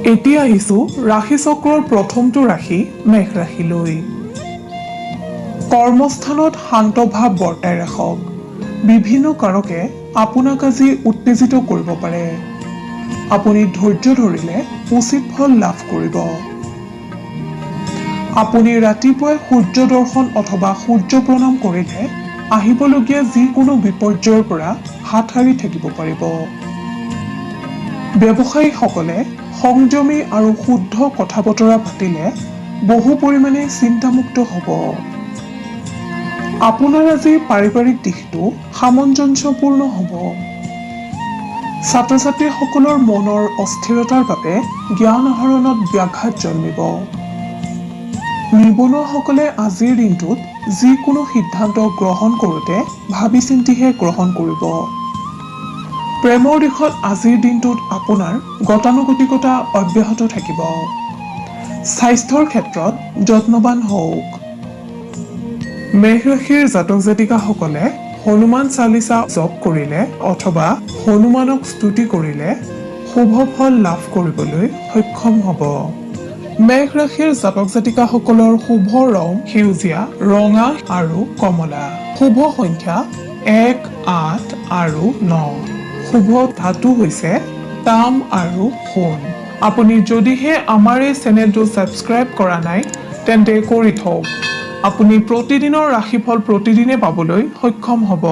এতিয়া আহিছো ৰাশি চক্ৰৰ প্ৰথমটো ৰাশি মেঘ ৰাশিলৈ। কৰ্মস্থানত শান্ত ভাৱ বৰ্তাই ৰাখক। বিভিন্ন কাৰকে আপোনাক আজি উত্তেজিত কৰিব পাৰে। আপুনি ধৈৰ্য ধৰিলে উচিত ফল লাভ কৰিব। আপুনি ৰাতিপুৱাই সূৰ্য দৰ্শন অথবা সূৰ্য প্ৰণাম কৰিলে আহিবলগীয়া যিকোনো বিপৰ্যয়ৰ পৰা হাত সাৰি থাকিব পাৰিব। ব্যৱসায়ীসকলে সংযমী আৰু শুদ্ধ কথা বতৰা পাতিলে বহু পৰিমাণে চিন্তামুক্ত হ'ব। আপোনাৰ আজি পাৰিবাৰিক দিশটো সামঞ্জস্যপূৰ্ণ হ'ব। ছাত্ৰ ছাত্ৰীসকলৰ মনৰ অস্থিৰতাৰ বাবে জ্ঞান আহৰণত ব্যাঘাত জন্মিব। নিবনুৱাসকলে আজিৰ দিনটোত যিকোনো সিদ্ধান্ত গ্ৰহণ কৰোঁতে ভাবি চিন্তিহে গ্ৰহণ কৰিব। প্ৰেমৰ দিশত আজিৰ দিনটোত আপোনাৰ গতানুগতিকতা অব্যাহত থাকিব। স্বাস্থ্যৰ ক্ষেত্ৰত যত্নৱান হওক। মেঘ ৰাশিৰ জাতক জাতিকাসকলে হনুমান চালিচা জপ কৰিলে অথবা হনুমানক স্তুতি কৰিলে শুভ ফল লাভ কৰিবলৈ সক্ষম হ'ব। মেঘ ৰাশিৰ জাতক জাতিকাসকলৰ শুভ ৰং সেউজীয়া, ৰঙা আৰু কমলা। শুভ সংখ্যা 1, 8 আৰু 9। শুভ ধাতু হৈছে তাম আৰু সোণ। আপুনি যদিহে আমাৰ এই চেনেলটো ছাবস্ক্ৰাইব কৰা নাই তেন্তে কৰি থওক। আপুনি প্ৰতিদিনৰ ৰাশিফল প্ৰতিদিনে পাবলৈ সক্ষম হ'ব।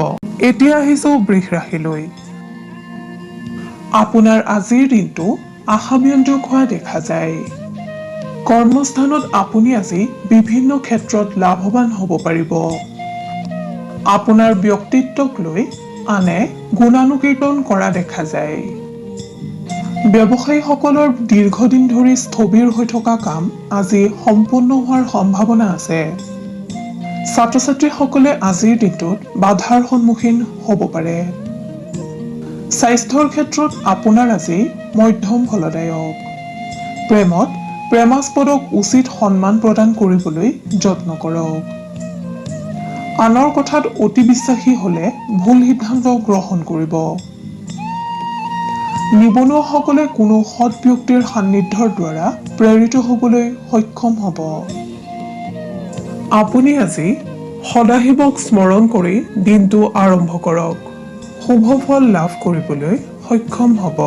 এতিয়া আহিছো বৃষ ৰাশিলৈ। আপোনাৰ আজিৰ দিনটো আশাব্যঞ্জক হোৱা দেখা যায়। কৰ্মস্থানত আপুনি আজি বিভিন্ন ক্ষেত্ৰত লাভৱান হ'ব পাৰিব। আপোনাৰ ব্যক্তিত্বক লৈ আনে গুণানুকীৰ্তন কৰা দেখা যায়। ব্যৱসায়ীসকলৰ দীৰ্ঘদিন ধৰি স্থবিৰ হৈ থকা কাম আজি সম্পূৰ্ণ হোৱাৰ সম্ভাৱনা আছে। ছাত্ৰ ছাত্ৰীসকলে আজিৰ দিনটোত বাধাৰ সন্মুখীন হ'ব পাৰে। স্বাস্থ্যৰ ক্ষেত্ৰত আপোনাৰ আজি মধ্যম ফলদায়ক। প্ৰেমত প্ৰেমাস্পদক উচিত সন্মান প্ৰদান কৰিবলৈ যত্ন কৰক। আনৰ কথাত অতি বিশ্বাসী হ'লে ভুল সিদ্ধান্ত গ্ৰহণ কৰিব। নিবনুৱাসকলে কোনো সৎ ব্যক্তিৰ সান্নিধ্যৰ দ্বাৰা প্ৰেৰিত হ'বলৈ সক্ষম হ'ব। আপুনি আজি সদাশিৱক স্মৰণ কৰি দিনটো আৰম্ভ কৰক। শুভ ফল লাভ কৰিবলৈ সক্ষম হ'ব।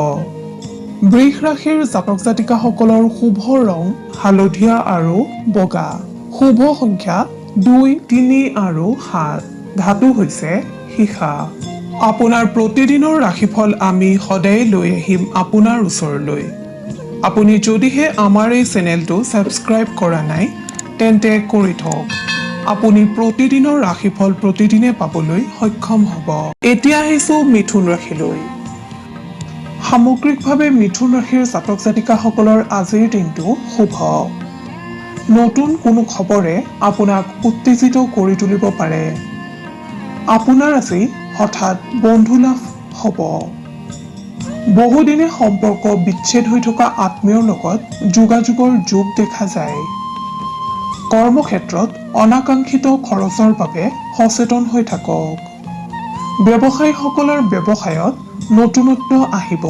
বৃষ ৰাশিৰ জাতক জাতিকাসকলৰ শুভ ৰং হালধীয়া আৰু বগা। শুভ সংখ্যা 2, 3 আৰু 7। ধাতু হৈছে সীসা। আপোনাৰ প্ৰতিদিনৰ ৰাশিফল আমি সদায় লৈ আহিম আপোনাৰ ওচৰলৈ। আপুনি যদিহে আমাৰ এই চেনেলটো ছাবস্ক্ৰাইব কৰা নাই তেন্তে কৰি থওক। আপুনি প্ৰতিদিনৰ ৰাশিফল প্ৰতিদিনে পাবলৈ সক্ষম হ'ব। এতিয়া আহিছো মিথুন ৰাশিলৈ। সামগ্ৰিকভাৱে মিথুন ৰাশিৰ জাতক জাতিকাসকলৰ আজিৰ দিনটো শুভ। নতুন কোনো খবৰে আপোনাক উত্তেজিত কৰি তুলিব পাৰে। আপোনাৰ আজি হঠাৎ বন্ধু লাভ হ'ব। বহুদিনে সম্পৰ্ক বিচ্ছেদ হৈ থকা আত্মীয়ৰ লগত যোগাযোগৰ যোগ দেখা যায়। কৰ্মক্ষেত্ৰত অনাকাংক্ষিত খৰচৰ বাবে সচেতন হৈ থাকক। ব্যৱসায়ীসকলৰ ব্যৱসায়ত নতুনত্ব আহিব।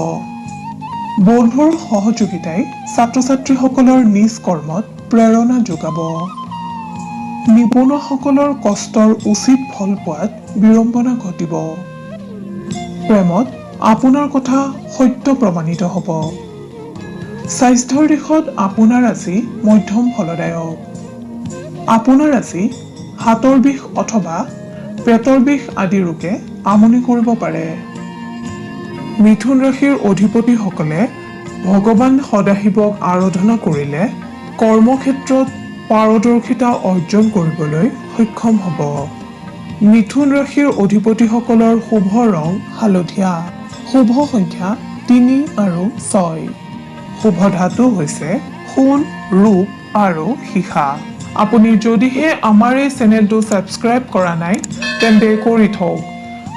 বন্ধুৰ সহযোগিতাই ছাত্ৰ ছাত্ৰীসকলৰ নিজ কৰ্মত প্ৰেৰণা যোগাব। নিবনুৱাসকলৰ কষ্টৰ উচিত ফল পোৱাত বিড়ম্বনা ঘটিব। প্ৰেমত আপোনাৰ কথা সত্য প্ৰমাণিত হ'ব। স্বাস্থ্যৰ দিশত আপোনাৰ আজি মধ্যম ফলদায়ক। আপোনাৰ আজি হাতৰ বিষ অথবা পেটৰ বিষ আদি ৰোগে আমনি কৰিব পাৰে। মিথুন ৰাশিৰ অধিপতিসকলে ভগৱান সদাশিৱক আৰাধনা কৰিলে কৰ্মক্ষেত্ৰত পাৰদৰ্শিতা অৰ্জন কৰিবলৈ সক্ষম হ'ব। মিথুন ৰাশিৰ অধিপতিসকলৰ শুভ ৰং হালধীয়া। শুভ সংখ্যা 3 আৰু 6। শুভ ধাতু হৈছে সোণ, ৰূপ আৰু সীসা। আপুনি যদিহে আমাৰ এই চেনেলটো ছাবস্ক্ৰাইব কৰা নাই তেন্তে কৰি থওক।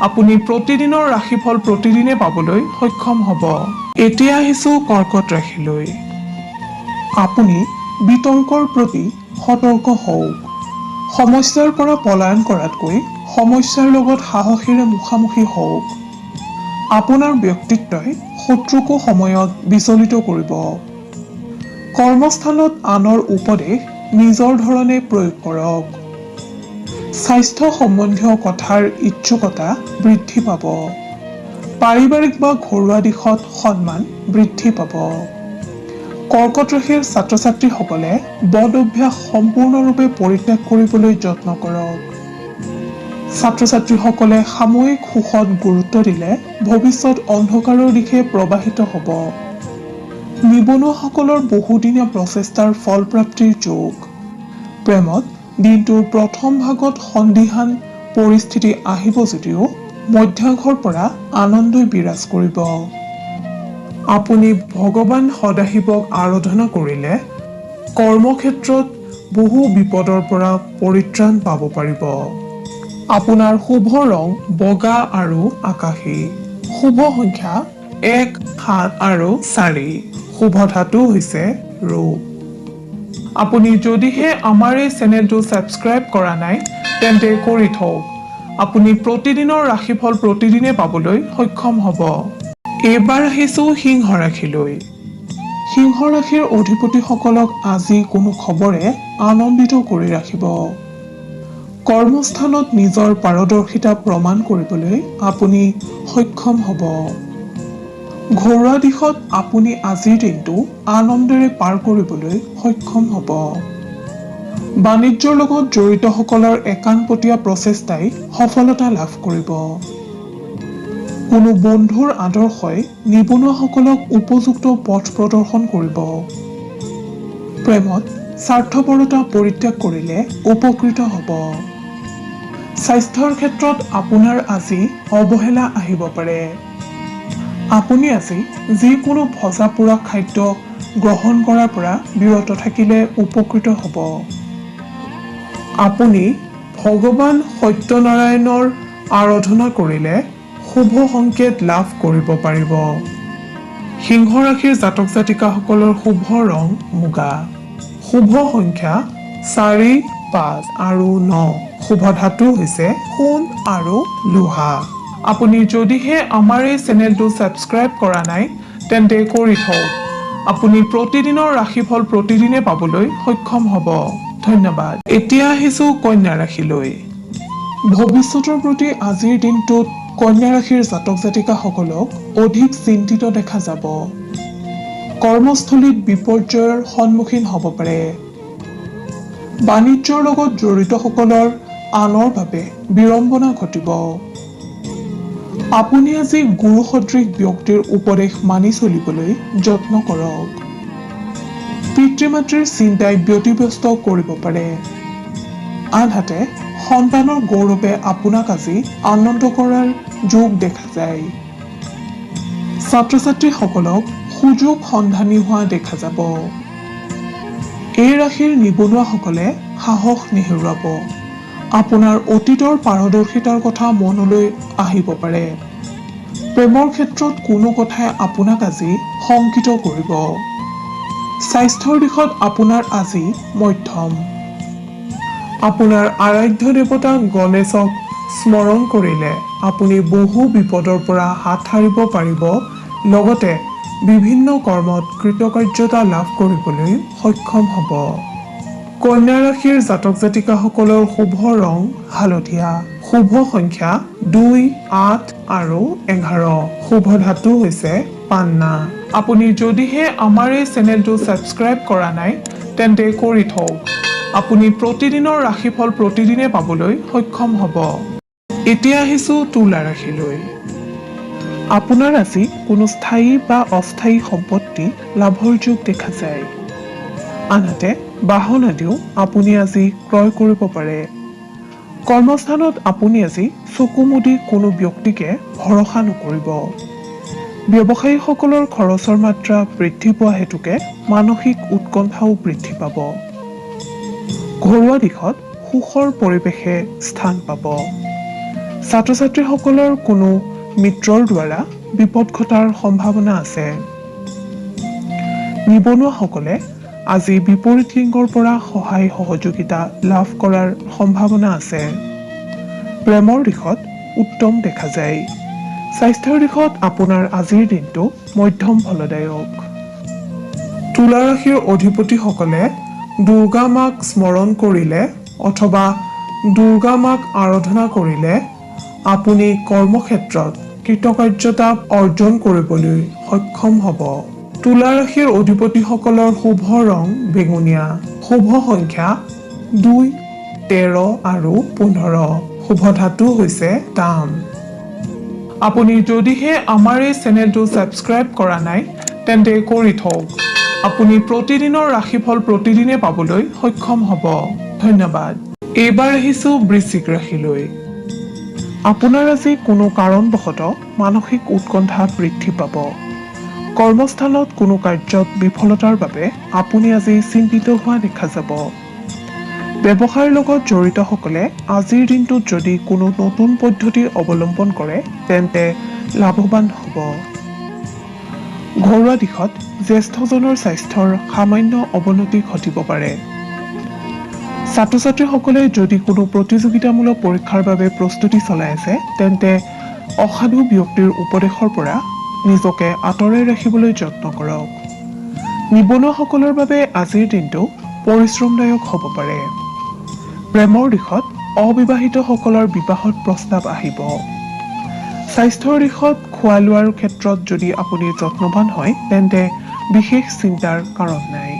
আপুনি প্ৰতিদিনৰ ৰাশিফল প্ৰতিদিনে পাবলৈ সক্ষম হ'ব। এতিয়া আহিছো কৰ্কট ৰাশিলৈ। আপুনি বিতৰ্কৰ প্ৰতি সতৰ্ক হওক। সমস্যাৰ পৰা পলায়ন কৰাতকৈ সমস্যাৰ লগত সাহসেৰে মুখামুখি হওক। আপোনাৰ ব্যক্তিত্বই শত্ৰুকো সময়ত বিচলিত কৰিব। কৰ্মস্থানত আনৰ উপদেশ নিজৰ ধৰণে প্ৰয়োগ কৰক। স্বাস্থ্য সম্বন্ধীয় কথাৰ ইচ্ছুকতা বৃদ্ধি পাব। পাৰিবাৰিক বা ঘৰুৱা দিশত সন্মান বৃদ্ধি পাব। কৰ্কট ৰাশিৰ ছাত্ৰ ছাত্ৰীসকলে বদ অভ্যাস সম্পূৰ্ণৰূপে পৰিত্যাগ কৰিবলৈ যত্ন কৰক। ছাত্ৰ ছাত্ৰীসকলে সাময়িক সুখত গুৰুত্ব দিলে ভৱিষ্যত অন্ধকাৰৰ দিশে প্ৰবাহিত হ'ব। নিবনুৱাসকলৰ বহুদিনীয়া প্ৰচেষ্টাৰ ফলপ্ৰাপ্তিৰ যোগ। প্ৰেমত দিনটোৰ প্ৰথম ভাগত সন্দিহান পৰিস্থিতি আহিব যদিও মধ্যাহ্নৰ পৰা আনন্দই বিৰাজ কৰিব। আপুনি ভগৱান সদাশিৱক আৰাধনা কৰিলে কৰ্মক্ষেত্ৰত বহু বিপদৰ পৰা পৰিত্ৰাণ পাব পাৰিব। আপোনাৰ শুভ ৰং বগা আৰু আকাশী। শুভ সংখ্যা 1, 7 আৰু 4। শুভ ধাতু হৈছে ৰূপ। আপুনি যদিহে আমাৰ এই চেনেলটো ছাবস্ক্ৰাইব কৰা নাই তেন্তে কৰি থওক। আপুনি প্ৰতিদিনৰ ৰাশিফল প্ৰতিদিনে পাবলৈ সক্ষম হ'ব। এইবাৰ আহিছোঁ সিংহ ৰাশিলৈ। সিংহ ৰাশিৰ অধিপতিসকলক আজি কোনো খবৰে আনন্দিত কৰি ৰাখিব। কৰ্মস্থানত নিজৰ পাৰদৰ্শিতা প্ৰমাণ কৰিবলৈ আপুনি সক্ষম হ'ব। ঘৰুৱা দিশত আপুনি আজিৰ দিনটো আনন্দেৰে পাৰ কৰিবলৈ সক্ষম হ'ব। বাণিজ্যৰ লগত জড়িতসকলৰ একাণপতীয়া প্ৰচেষ্টাই সফলতা লাভ কৰিব। কোনো বন্ধুৰ আদৰ্শই নিবনুৱাসকলক উপযুক্ত পথ প্ৰদৰ্শন কৰিব। প্ৰেমত স্বাৰ্থপৰতা পৰিত্যাগ কৰিলে উপকৃত হ'ব। স্বাস্থ্যৰ ক্ষেত্ৰত আপোনাৰ আজি অৱহেলা আহিব পাৰে। আপুনি আজি যিকোনো ভজা পোৰা খাদ্য গ্ৰহণ কৰাৰ পৰা বিৰত থাকিলে উপকৃত হ'ব। আপুনি ভগৱান সত্যনাৰায়ণৰ আৰাধনা কৰিলে শুভ সংকেত লাভ কৰিব পাৰিব। সিংহ ৰাশিৰ জাতক জাতিকাসকলৰ শুভ ৰং মুগা। শুভ সংখ্যা 4, 5 আৰু 9। শুভ ধাতু হৈছে সোণ আৰু লোহা। আপুনি যদিহে আমাৰ এই চেনেলটো ছাবস্ক্ৰাইব কৰা নাই তেন্তে কৰি থওক। আপুনি প্ৰতিদিনৰ ৰাশিফল প্ৰতিদিনে পাবলৈ সক্ষম হ'ব। ধন্যবাদ। এতিয়া আহিছোঁ কন্যা ৰাশিলৈ। ভৱিষ্যতৰ প্ৰতি আজিৰ দিনটোত কন্যা ৰাশিৰ জাতক জাতিকাসকলক অধিক চিন্তিত দেখা যাব। কৰ্মস্থলীত বিপৰ্যয়ৰ সন্মুখীন হ'ব পাৰে। বাণিজ্যৰ লগত জড়িতসকলৰ আনৰ বাবে বিড়ম্বনা ঘটিব। আপুনি আজি গুৰু সদৃশ ব্যক্তিৰ উপদেশ মানি চলিবলৈ যত্ন কৰক। পিতৃ মাতৃৰ চিন্তাই ব্যতিব্যস্ত কৰিব পাৰে। আনহাতে সন্তানৰ গৌৰৱে আপোনাক আজি আনন্দ কৰাৰ যোগ দেখা যায়। ছাত্ৰ ছাত্ৰীসকলক সুযোগ সন্ধানী হোৱা দেখা যাব। এই ৰাশিৰ নিবনুৱাসকলে সাহস নেহেৰুৱাব। আপোনাৰ অতীতৰ পাৰদৰ্শিতাৰ কথা মনলৈ আহিব পাৰে। প্ৰেমৰ ক্ষেত্ৰত কোনো কথাই আপোনাক আজি শংকিত কৰিব। স্বাস্থ্যৰ দিশত আপোনাৰ আজি মধ্যম। আপোনাৰ আৰাধ্য দেৱতা গণেশক স্মৰণ কৰিলে আপুনি বহু বিপদৰ পৰা হাত সাৰিব পাৰিব। লগতে বিভিন্ন কৰ্মত কৃতকাৰ্যতা লাভ কৰিবলৈ সক্ষম হ'ব। কন্যা ৰাশিৰ জাতক জাতিকাসকলৰ শুভ ৰং হালধীয়া। শুভ সংখ্যা 2, 8 আৰু 11। শুভ ধাতু হৈছে পান্না। আপুনি যদিহে আমাৰ এই চেনেলটো ছাবস্ক্ৰাইব কৰা নাই তেন্তে কৰি থওক। আপুনি প্ৰতিদিনৰ ৰাশিফল প্ৰতিদিনে পাবলৈ সক্ষম হ'ব। এতিয়া আহিছোঁ তুলা ৰাশিলৈ। আপোনাৰ আজি কোনো স্থায়ী বা অস্থায়ী সম্পত্তি লাভৰ যোগ দেখা যায়। আনহাতে বাহন আদিও আপুনি আজি ক্ৰয় কৰিব পাৰে। কৰ্মস্থানত আপুনি আজি চকু মুদি কোনো ব্যক্তিকে ভৰসা নকৰিব। ব্যৱসায়ীসকলৰ খৰচৰ মাত্ৰা বৃদ্ধি পোৱা হেতুকে মানসিক উৎকণ্ঠাও বৃদ্ধি পাব। ঘৰুৱা দিশত সুখৰ পৰিৱেশে স্থান পাব। ছাত্ৰ ছাত্ৰীসকলৰ কোনো মিত্ৰৰ দ্বাৰা বিপদ ঘটাৰ সম্ভাৱনা আছে। নিবনুৱাসকলে আজি বিপৰীত লিংগৰ পৰা সহায় সহযোগিতা লাভ কৰাৰ সম্ভাৱনা আছে। প্ৰেমৰ দিশত উত্তম দেখা যায়। স্বাস্থ্যৰ দিশত আপোনাৰ আজিৰ দিনটো মধ্যম ফলদায়ক। তুলা ৰাশিৰ অধিপতিসকলে দুৰ্গা মাক স্মৰণ কৰিলে অথবা দুৰ্গা মাক আৰাধনা কৰিলে আপুনি কৰ্মক্ষেত্ৰত কৃতকাৰ্যতা অৰ্জন কৰিবলৈ সক্ষম হ'ব। তুলা ৰাশিৰ অধিপতিসকলৰ শুভ ৰং বেঙুনীয়া, শুভ সংখ্যা 2, 13 আৰু 15, শুভ ধাতু হৈছে তাম। আপুনি যদিহে আমাৰ এই চেনেলটো ছাবস্ক্ৰাইব কৰা নাই তেন্তে কৰি থওক। আপুনি প্ৰতিদিনৰ ৰাশিফল প্ৰতিদিনে পাবলৈ সক্ষম হ'ব। ধন্যবাদ। এইবাৰ আহিছো বৃশ্চিক ৰাশিলৈ। আপোনাৰ আজি কোনো কাৰণবশতঃ মানসিক উৎকণ্ঠা বৃদ্ধি পাব। কৰ্মস্থানত কোনো কাৰ্যত বিফলতাৰ বাবে আপুনি আজি চিন্তিত হোৱা দেখা যাব। ব্যৱসায়ৰ লগত জড়িতসকলে আজিৰ দিনটোত যদি কোনো নতুন পদ্ধতি অৱলম্বন কৰে তেন্তে লাভৱান হ'ব। ঘৰুৱা দিশত জ্যেষ্ঠজনৰ স্বাস্থ্যৰ সামান্য অৱনতি ঘটিব পাৰে। ছাত্ৰ-ছাত্ৰীসকলে যদি কোনো প্ৰতিযোগিতামূলক পৰীক্ষাৰ বাবে প্ৰস্তুতি চলাই আছে তেন্তে অসাধু ব্যক্তিৰ উপদেশৰ পৰা নিজকে আঁতৰাই ৰাখিবলৈ যত্ন কৰক। নিবনুৱাসকলৰ বাবে আজিৰ দিনটো পৰিশ্ৰমদায়ক হ'ব পাৰে। প্ৰেমৰ দিশত অবিবাহিতসকলৰ বিবাহত প্ৰস্তাৱ আহিব। স্বাস্থ্যৰ দিশত খোৱা লোৱাৰ ক্ষেত্ৰত যদি আপুনি যত্নৱান হয় তেন্তে বিশেষ চিন্তাৰ কাৰণ নাই।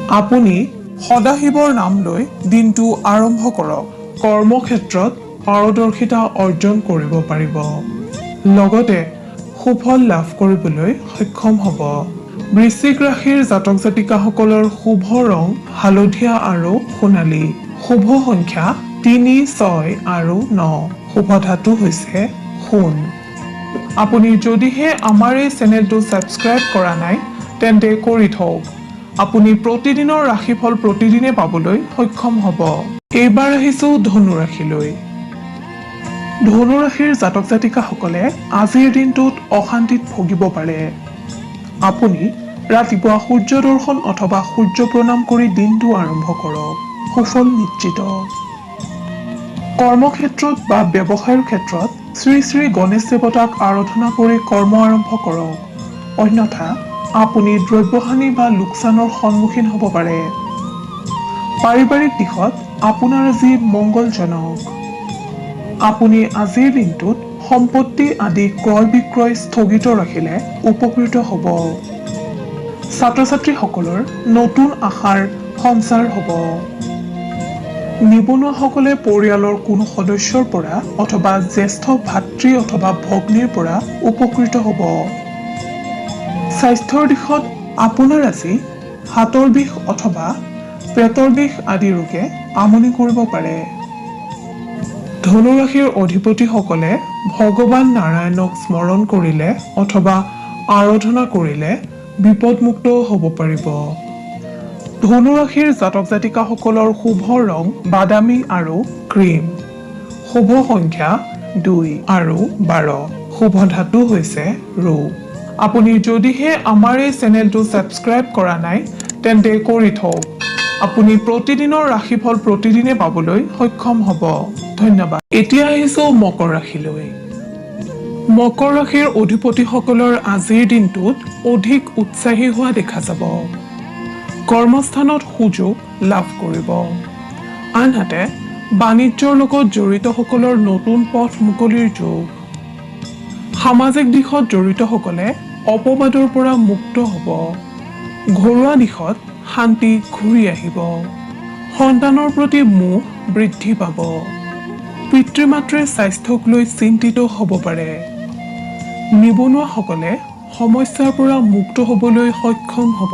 আপুনি সদাশিৱৰ নাম লৈ দিনটো আৰম্ভ কৰক। কৰ্মক্ষেত্ৰত পাৰদৰ্শিতা অৰ্জন কৰিব পাৰিব। লগতে সুফল লাভ কৰিবলৈ সক্ষম হ'ব। বৃশ্চিক ৰাশিৰ জাতক জাতিকাসকলৰ শুভ ৰং হালধীয়া আৰু সোণালী, শুভ সংখ্যা 3, 6 আৰু 9, শুভ ধাতু হৈছে সোণ। আপুনি যদিহে আমাৰ এই চেনেলটো ছাবস্ক্ৰাইব কৰা নাই তেন্তে কৰি থওক। আপুনি প্ৰতিদিনৰ ৰাশিফল প্ৰতিদিনে পাবলৈ সক্ষম হ'ব। এইবাৰ আহিছো ধনু ৰাশিলৈ। ধনু ৰাশিৰ জাতক জাতিকাসকলে আজিৰ দিনটোত অশান্তিত ভুগিব পাৰে। আপুনি ৰাতিপুৱা সূৰ্য দৰ্শন অথবা সূৰ্য প্ৰণাম কৰি দিনটো আৰম্ভ কৰক। সুফল নিশ্চিত। কৰ্মক্ষেত্ৰত বা ব্যৱসায়ৰ ক্ষেত্ৰত শ্ৰী শ্ৰী গণেশ দেৱতাক আৰাধনা কৰি কৰ্ম আৰম্ভ কৰক। অন্যথা আপুনি দ্ৰব্যহানি বা লোকচানৰ সন্মুখীন হ'ব পাৰে। পাৰিবাৰিক দিশত আপোনাৰ আজি মংগলজনক। আপুনি আজিৰ দিনটোত সম্পত্তি আদি ক্ৰয় বিক্ৰয় স্থগিত ৰাখিলে উপকৃত হ'ব। ছাত্ৰ-ছাত্ৰীসকলৰ নতুন আশাৰ সঞ্চাৰ হ'ব। নিবনুৱাসকলে পৰিয়ালৰ কোনো সদস্যৰ পৰা অথবা জ্যেষ্ঠ ভাতৃ অথবা ভগ্নীৰ পৰা উপকৃত হ'ব। স্বাস্থ্যৰ দিশত আপোনাৰ আজি হাতৰ বিষ অথবা পেটৰ বিষ আদি ৰোগে আমনি কৰিব পাৰে। ধনু ৰাশিৰ অধিপতিসকলে ভগৱান নাৰায়ণক স্মৰণ কৰিলে অথবা আৰাধনা কৰিলে বিপদমুক্ত হ'ব পাৰিব। ধনু ৰাশিৰ জাতক জাতিকাসকলৰ শুভ ৰং বাদামী আৰু ক্ৰীম, শুভ সংখ্যা 2 আৰু 12, শুভ ধাতু হৈছে ৰূপ। আপুনি যদিহে আমাৰ এই চেনেলটো ছাবস্ক্ৰাইব কৰা নাই তেন্তে কৰি থওক। আপুনি প্ৰতিদিনৰ ৰাশিফল প্ৰতিদিনে পাবলৈ সক্ষম হ'ব। ধন্যবাদ। এতিয়া আহিছো মকৰ ৰাশিলৈ। মকৰ ৰাশিৰ অধিপতিসকলৰ আজিৰ দিনটোত অধিক উৎসাহী হোৱা দেখা যাব। কৰ্মস্থানত সুযোগ লাভ কৰিব। আনহাতে বাণিজ্যৰ লগত জড়িতসকলৰ নতুন পথ মুকলিৰ যোগ। সামাজিক দিশত জড়িতসকলে অপবাদৰ পৰা মুক্ত হ'ব। ঘৰুৱা দিশত শান্তি ঘূৰি আহিব। সন্তানৰ প্ৰতি মোহ বৃদ্ধি পাব। পিতৃ-মাতৃৰ স্বাস্থ্যক লৈ চিন্তিত হ'ব পাৰে। নিবনুৱাসকলে সমস্যাৰ পৰা মুক্ত হ'বলৈ সক্ষম হ'ব।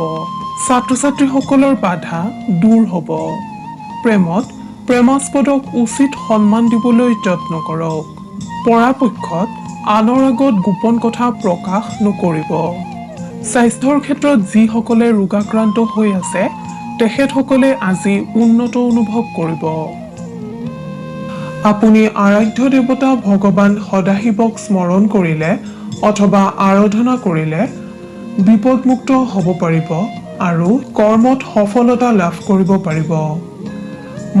ছাত্ৰ-ছাত্ৰীসকলৰ বাধা দূৰ হ'ব। প্ৰেমত প্ৰেমাস্পদক উচিত সন্মান দিবলৈ যত্ন কৰক। পৰাপক্ষত আনৰ আগত গোপন কথা প্ৰকাশ নকৰিব। স্বাস্থ্যৰ ক্ষেত্ৰত যিসকলে ৰোগাক্ৰান্ত হৈ আছে তেখেতসকলে আজি উন্নত অনুভৱ কৰিব। আপুনি আৰাধ্য দেৱতা ভগৱান সদাশিৱক স্মৰণ কৰিলে অথবা আৰাধনা কৰিলে বিপদমুক্ত হ'ব পাৰিব আৰু কৰ্মত সফলতা লাভ কৰিব পাৰিব।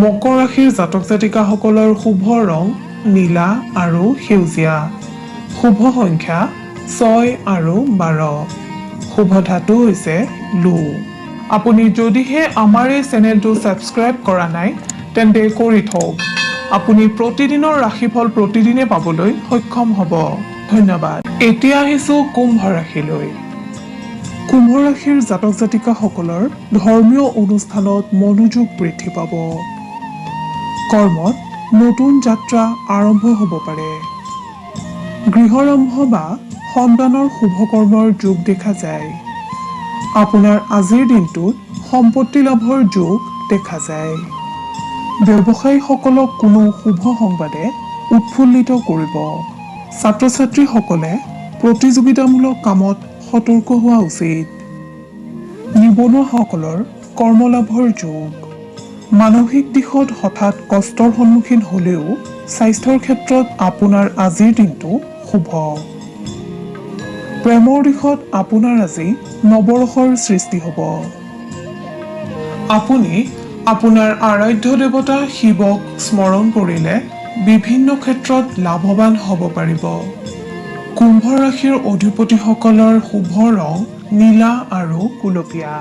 মকৰ ৰাশিৰ জাতক জাতিকাসকলৰ শুভ ৰং নীলা আৰু সেউজীয়া, শুভ সংখ্যা 6 আৰু 12, শুভ ধাতু হৈছে লো। আপুনি যদিহে আমাৰ এই চেনেলটো ছাবস্ক্ৰাইব কৰা নাই তেন্তে কৰি থওক। আপুনি প্ৰতিদিনৰ ৰাশিফল প্ৰতিদিনে পাবলৈ সক্ষম হ'ব। ধন্যবাদ। এতিয়া আহিছোঁ কুম্ভ ৰাশিলৈ। কুম্ভ ৰাশিৰ জাতক জাতিকাসকলৰ ধৰ্মীয় অনুষ্ঠানত মনোযোগ বৃদ্ধি পাব। কৰ্মত নতুন যাত্ৰা আৰম্ভ হ'ব পাৰে। গৃহাৰম্ভ বা সন্তানৰ শুভকৰ্মৰ যোগ দেখা যায়। আপোনাৰ আজিৰ দিনটোত সম্পত্তি লাভৰ যোগ দেখা যায়। ব্যৱসায়ীসকলক কোনো শুভ সংবাদে উৎফুল্লিত কৰিব। ছাত্ৰ ছাত্ৰীসকলে প্ৰতিযোগিতামূলক কামত সতৰ্ক হোৱা উচিত। নিবনুৱাসকলৰ কৰ্মলাভৰ যোগ। মানসিক দিশত হঠাৎ কষ্টৰ সন্মুখীন হ'লেও স্বাস্থ্যৰ ক্ষেত্ৰত আপোনাৰ আজিৰ দিনটো শুভ। প্ৰেমৰ দিশত আপোনাৰ আজি নৱৰসৰ সৃষ্টি হ'ব। আপুনি আপোনাৰ আৰাধ্য দেৱতা শিৱক স্মৰণ কৰিলে বিভিন্ন ক্ষেত্ৰত লাভৱান হ'ব পাৰিব। কুম্ভ ৰাশিৰ অধিপতিসকলৰ শুভ ৰং নীলা আৰু গুলপীয়া।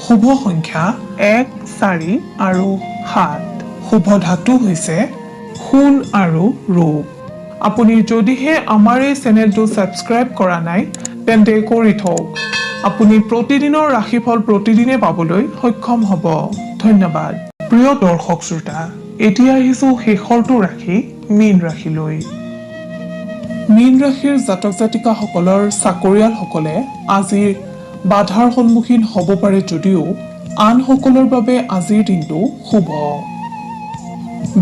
শুভ সংখ্যা 1, 4 আৰু 7। শুভ ধাতু হৈছে সোণ আৰু ৰূপ। আপুনি যদিহে আমাৰ এই চেনেলটো ছাবস্ক্ৰাইব কৰা নাই তেন্তে কৰি থওক। আপুনি প্ৰতিদিনৰ ৰাশিফল প্ৰতিদিনে পাবলৈ সক্ষম হ'ব। ধন্যবাদ। প্ৰিয় দৰ্শক শ্ৰোতা, এতিয়া আহিছোঁ শেষৰটো ৰাশি মীন ৰাশিলৈ। মীন ৰাশিৰ জাতক জাতিকাসকলৰ চাকৰিয়ালসকলে আজিৰ বাধাৰ সন্মুখীন হ'ব পাৰে যদিও আনসকলৰ বাবে আজিৰ দিনটো শুভ।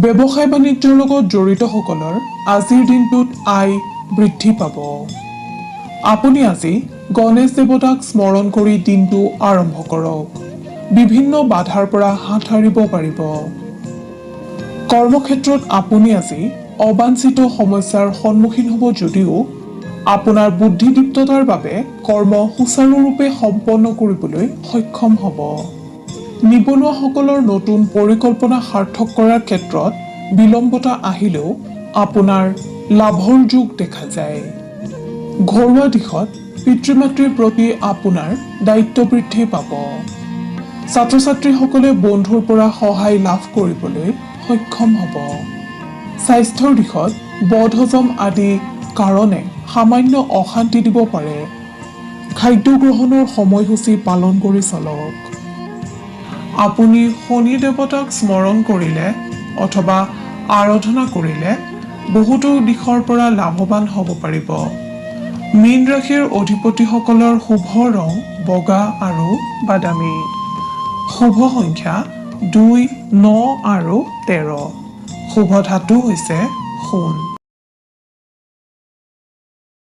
ব্যৱসায় বাণিজ্যৰ লগত জড়িতসকলৰ আজিৰ দিনটোত আয় বৃদ্ধি পাব। আপুনি আজি গণেশ দেৱতাক স্মৰণ কৰি দিনটো আৰম্ভ কৰক। বিভিন্ন বাধাৰ পৰা হাত সাৰিব পাৰিব। কৰ্মক্ষেত্ৰত আপুনি আজি অবাঞ্ছিত সমস্যাৰ সন্মুখীন হ'ব যদিও আপোনাৰ বুদ্ধিদীপ্ততাৰ বাবে কৰ্ম সুচাৰুৰূপে সম্পন্ন কৰিবলৈ সক্ষম হ'ব। নিবনুৱাসকলৰ নতুন পৰিকল্পনা সাৰ্থক কৰাৰ ক্ষেত্ৰত বিলম্বতা আহিলেও আপোনাৰ লাভৰ যোগ দেখা যায়। ঘৰুৱা দিশত পিতৃ মাতৃৰ প্ৰতি আপোনাৰ দায়িত্ব বৃদ্ধি পাব। ছাত্ৰ ছাত্ৰীসকলে বন্ধুৰ পৰা সহায় লাভ কৰিবলৈ সক্ষম হ'ব। স্বাস্থ্যৰ দিশত বদহজম আদি কাৰণে সামান্য অশান্তি দিব পাৰে। খাদ্য গ্ৰহণৰ সময়সূচী পালন কৰি চলক। আপুনি শনি দেৱতাক স্মৰণ কৰিলে অথবা আৰাধনা কৰিলে বহুতো দিশৰ পৰা লাভৱান হ'ব পাৰিব। মীন ৰাশিৰ অধিপতিসকলৰ শুভ ৰং বগা আৰু বাদামী। শুভ সংখ্যা 2, 9 আৰু 13। শুভ ধাতু হৈছে সোণ।